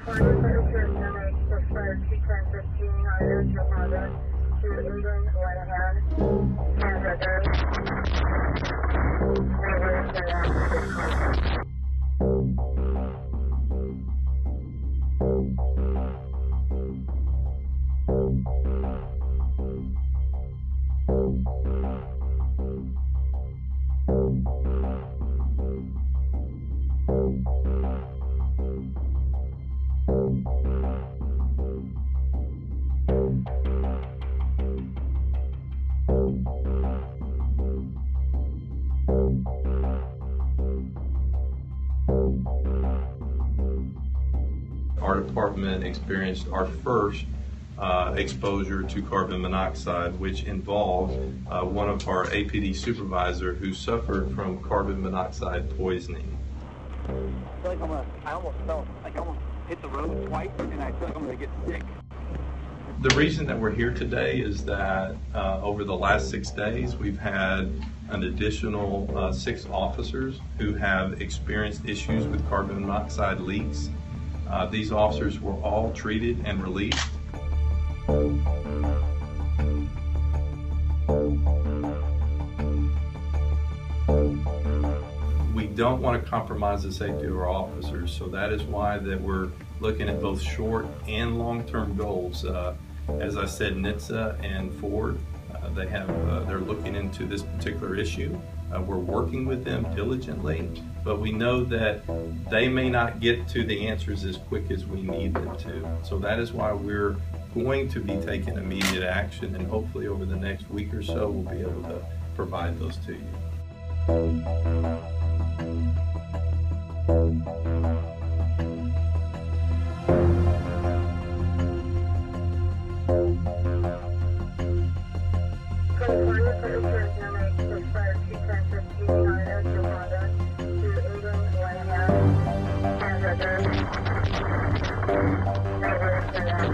Ford Interceptor SUVs 21015 either to Honda to Eden, went ahead, and reverse. Reverse to that. Our department experienced our first exposure to carbon monoxide, which involved one of our APD supervisor who suffered from carbon monoxide poisoning. I feel like I almost felt like I almost hit the road twice, and I feel like I'm going to get sick. The reason that we're here today is that over the last 6 days, we've had an additional 6 officers who have experienced issues with carbon monoxide leaks. These officers were all treated and released. We don't want to compromise the safety of our officers, so that is why that we're looking at both short and long-term goals. As I said, NHTSA and Ford, they're looking into this particular issue. We're working with them diligently, but we know that they may not get to the answers as quick as we need them to. So that is why we're going to be taking immediate action, and hopefully over the next week or so we'll be able to provide those to you. Reverse to that.